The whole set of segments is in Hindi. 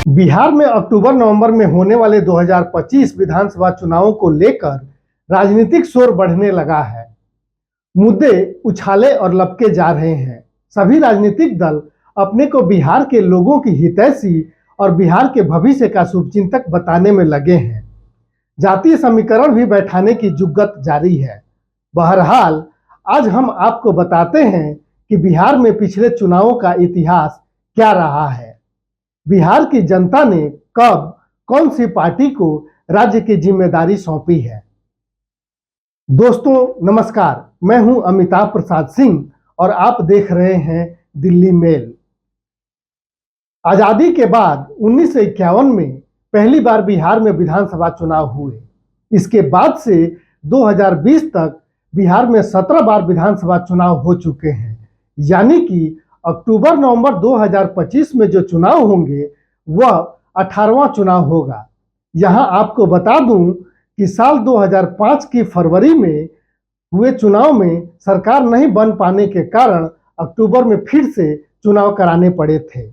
बिहार में अक्टूबर-नवंबर में होने वाले 2025 विधानसभा चुनावों को लेकर राजनीतिक शोर बढ़ने लगा है। मुद्दे उछाले और लपके जा रहे हैं। सभी राजनीतिक दल अपने को बिहार के लोगों की हितैषी और बिहार के भविष्य का शुभचिंतक बताने में लगे हैं। जातीय समीकरण भी बैठाने की जुग्गत जारी है। बहरहाल, आज हम आपको बताते हैं कि बिहार में पिछले चुनावों का इतिहास क्या रहा है, बिहार की जनता ने कब कौन सी पार्टी को राज्य की जिम्मेदारी सौंपी है। दोस्तों नमस्कार, मैं हूं अमिताभ प्रसाद सिंह और आप देख रहे हैं दिल्ली मेल। आजादी के बाद 1951 में पहली बार बिहार में विधानसभा चुनाव हुए। इसके बाद से 2020 तक बिहार में 17 बार विधानसभा चुनाव हो चुके हैं। यानी कि अक्टूबर-नवंबर 2025 में जो चुनाव होंगे वह 18वां चुनाव होगा। यहां आपको बता दूं कि साल 2005 की फरवरी में हुए चुनाव में सरकार नहीं बन पाने के कारण अक्टूबर में फिर से चुनाव कराने पड़े थे।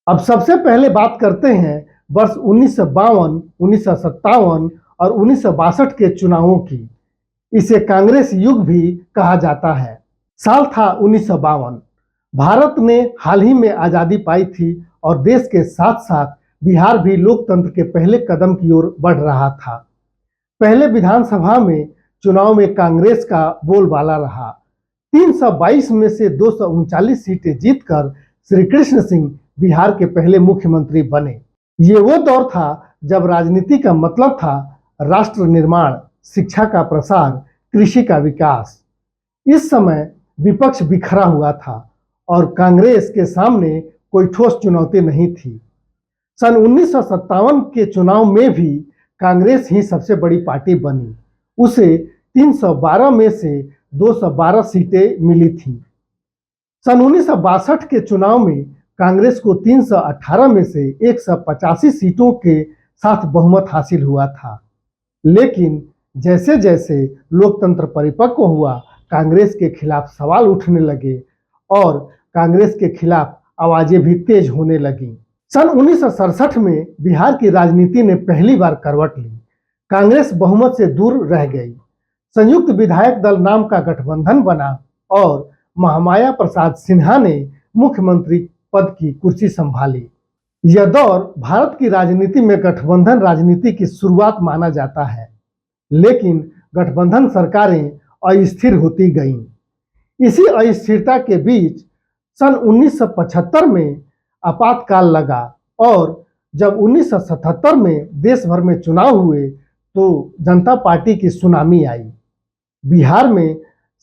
अब सबसे पहले बात करते हैं वर्ष 1952, 1957 और 1962 के चुनावों की। इसे कांग्रेस युग भी कहा जाता है। साल था 1952। भारत ने हाल ही में आज़ादी पाई थी और देश के साथ साथ बिहार भी लोकतंत्र के पहले कदम की ओर बढ़ रहा था। पहले विधानसभा में चुनाव में कांग्रेस का बोलबाला रहा। 322 में से 239 सीटें जीतकर श्री कृष्ण सिंह बिहार के पहले मुख्यमंत्री बने। ये वो दौर था जब राजनीति का मतलब था राष्ट्र निर्माण, शिक्षा का प्रसार, कृषि का विकास। इस समय विपक्ष बिखरा हुआ था और कांग्रेस के सामने कोई ठोस चुनौती नहीं थी। सन 1957 के चुनाव में भी कांग्रेस ही सबसे बड़ी पार्टी बनी। उसे 312 में से 212 सीटें मिली थीं। सन 1962 के चुनाव में कांग्रेस को 318 में से 185 सीटों के साथ बहुमत हासिल हुआ था। लेकिन जैसे जैसे लोकतंत्र परिपक्व हुआ, कांग्रेस के खिलाफ सवाल उठने लगे और कांग्रेस के खिलाफ आवाजें भी तेज होने लगीं। सन 1967 में बिहार की राजनीति ने पहली बार करवट ली। कांग्रेस बहुमत से दूर रह गई। संयुक्त विधायक दल नाम का गठबंधन बना और महामाया प्रसाद सिन्हा ने मुख्यमंत्री पद की कुर्सी संभाली। यह दौर भारत की राजनीति में गठबंधन राजनीति की शुरुआत माना जाता है, लेकिन गठबंधन सरकारें अस्थिर होती गईं। इसी अस्थिरता के बीच सन 1975 में आपातकाल लगा और जब 1977 में देश भर में चुनाव हुए तो जनता पार्टी की सुनामी आई। बिहार में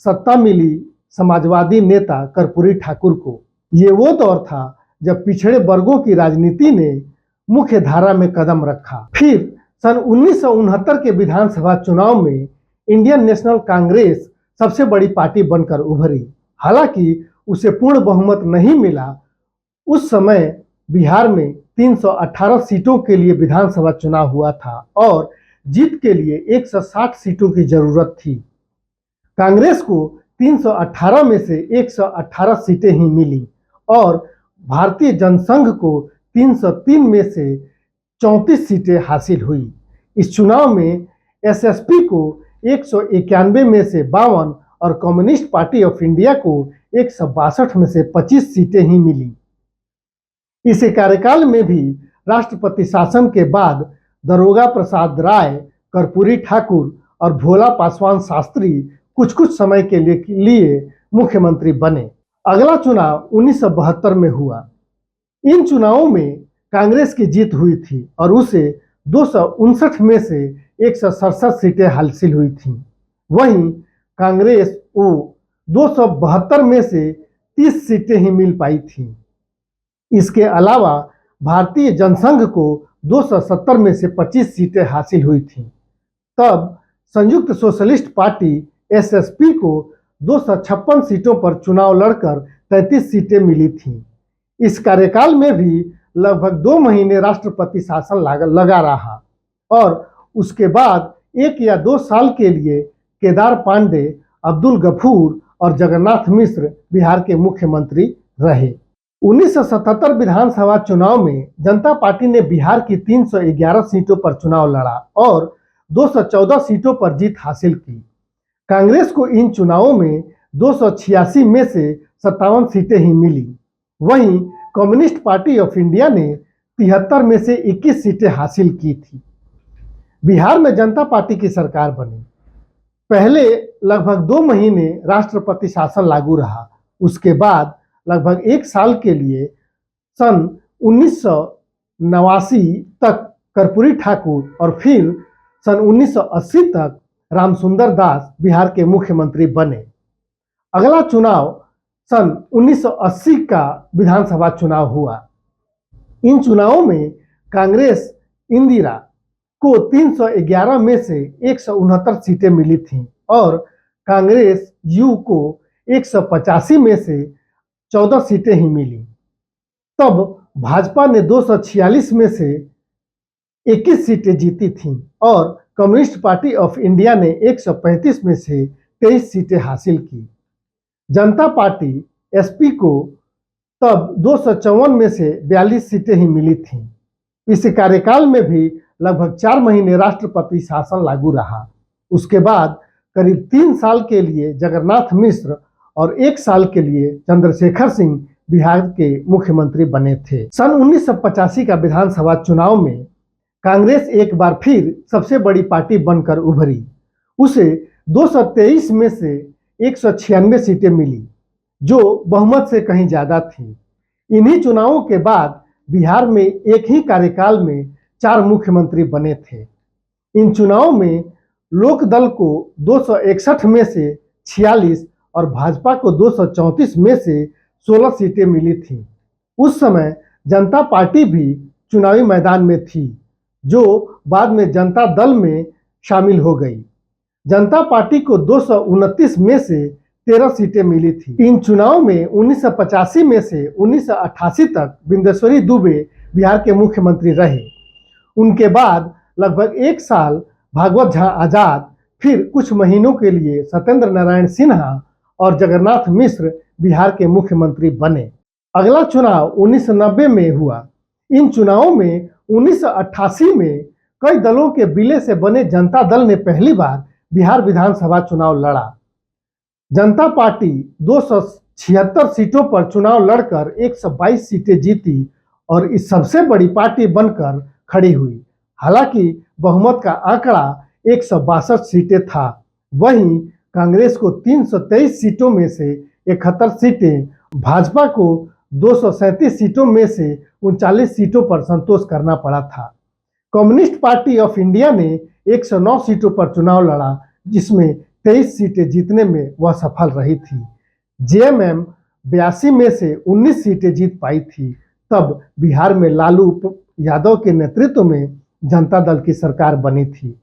सत्ता मिली समाजवादी नेता कर्पूरी ठाकुर को। ये वो दौर था जब पिछड़े वर्गों की राजनीति ने मुख्य धारा में कदम रखा। फिर सन 1969 के विधानसभा चुनाव में इंडियन नेशनल कांग्रेस सबसे बड़ी पार्टी बनकर उभरी। हालांकि उसे पूर्ण बहुमत नहीं मिला। उस समय बिहार में 318 सीटों के लिए विधानसभा चुनाव हुआ था और जीत के लिए 160 सीटों की जरूरत थी। कांग्रेस को 318 में से 118 सीटें ही मिली और भारतीय जनसंघ को 303 में से 34 सीटें हासिल हुई। इस चुनाव में एसएसपी को 191 में से 52 और कम्युनिस्ट पार्टी ऑफ इंडिया को 162 में से 25 सीटें ही मिली। इस कार्यकाल में भी राष्ट्रपति शासन के बाद दारोगा प्रसाद राय, कर्पूरी ठाकुर और भोला पासवान शास्त्री कुछ समय के लिए मुख्यमंत्री बने। अगला चुनाव 1972 में हुआ। इन चुनावों में कांग्रेस की जीत हुई थी और उसे 259 में से 167 सीटें हासिल हुई थीं। वहीं कांग्रेस को 272 में से 30 सीटें ही मिल पाई थीं। इसके अलावा भारतीय जनसंघ को 270 में से 25 सीटें हासिल हुई थीं। तब संयुक्त सोशलिस्ट पार्टी एसएसपी को 256 सीटों पर चुनाव लड़कर 33 सीटें मिली थीं। इस कार्यकाल में भी लगभग 2 महीने राष्ट्रपति शासन लगा रहा और उसके बाद 1 या 2 साल के लिए केदार पांडे, अब्दुल गफूर और जगन्नाथ मिश्र बिहार के मुख्यमंत्री रहे। 1977 विधानसभा चुनाव में जनता पार्टी ने बिहार की 311 सीटों पर चुनाव लड़ा और 214 सीटों पर जीत हासिल की। कांग्रेस को इन चुनावों में 286 में से 57 सीटें ही मिली। वहीं कम्युनिस्ट पार्टी ऑफ इंडिया ने 73 में से 21 सीटें हासिल की थी। बिहार में जनता पार्टी की सरकार बनी। पहले लगभग 2 महीने राष्ट्रपति शासन लागू रहा। उसके बाद लगभग 1 साल के लिए सन 1989 तक कर्पूरी ठाकुर और फिर सन 1980 तक रामसुंदर दास बिहार के मुख्यमंत्री बने। अगला चुनाव सन 1980 का विधानसभा चुनाव हुआ। इन चुनावों में कांग्रेस इंदिरा को 311 में से 169 सीटें मिली थीं और कांग्रेस यू को 185 में से 14 सीटें ही मिली। तब भाजपा ने 246 में से 21 सीटें जीती थीं और कम्युनिस्ट पार्टी ऑफ इंडिया ने 135 में से 23 सीटें हासिल की। जनता पार्टी एसपी को तब 254 में से 42 सीटें ही मिली थीं। इस कार्यकाल में भी लगभग 4 महीने राष्ट्रपति शासन लागू रहा। उसके बाद करीब 3 साल के लिए जगन्नाथ मिश्र और 1 साल के लिए चंद्रशेखर सिंह बिहार के मुख्यमंत्री बने थे। सन 1985 का विधानसभा चुनाव में कांग्रेस एक बार फिर सबसे बड़ी पार्टी बनकर उभरी। उसे 223 में से 196 सीटें मिली, जो बहुमत से कहीं ज्यादा थी। इन्हीं चुनावों के बाद बिहार में एक ही कार्यकाल में 4 मुख्यमंत्री बने थे। इन चुनावों में लोक दल को 261 में से 46 और भाजपा को 234 में से 16 सीटें मिली थीं। उस समय जनता पार्टी भी चुनावी मैदान में थी, जो बाद में जनता दल में शामिल हो गई। जनता पार्टी को 229 में से 13 सीटें मिली थी। इन चुनाव में 1985 में से 1988 तक बिंदेश्वरी दुबे बिहार के मुख्यमंत्री रहे। उनके बाद लगभग 1 साल भागवत झा आजाद, फिर कुछ महीनों के लिए सत्येंद्र नारायण सिन्हा और जगन्नाथ मिश्र बिहार के मुख्यमंत्री बने। अगला चुनाव 1990 में हुआ। इन चुनावों में 1988 में कई दलों के विलय से बने जनता दल ने पहली बार बिहार विधानसभा चुनाव लड़ा। जनता पार्टी 276 सीटों पर चुनाव लड़कर 122 सीटें जीती और इस सबसे बड़ी पार्टी बनकर खड़ी हुई। हालांकि बहुमत का आंकड़ा 162 सीटें था। वहीं कांग्रेस को 323 सीटों में से 71 सीटें, भाजपा को 237 सीटों में से 39 सीटों पर संतोष करना पड़ा था। कम्युनिस्ट पार्टी ऑफ इंडिया ने 109 सीटों पर चुनाव लड़ा, जिसमें 23 सीटें जीतने में वह सफल रही थी। जेएमएम 82 में से 19 सीटें जीत पाई थी। तब बिहार में लालू यादव के नेतृत्व में जनता दल की सरकार बनी थी।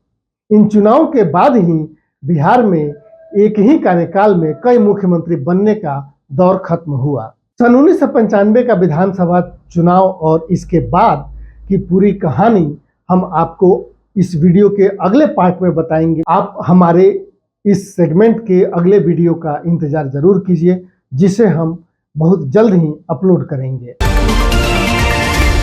इन चुनाव के बाद ही बिहार में एक ही कार्यकाल में कई मुख्यमंत्री बनने का दौर खत्म हुआ। सन 1995 का विधानसभा चुनाव और इसके बाद की पूरी कहानी हम आपको इस वीडियो के अगले पार्ट में बताएंगे। आप हमारे इस सेगमेंट के अगले वीडियो का इंतजार जरूर कीजिए, जिसे हम बहुत जल्द ही अपलोड करेंगे।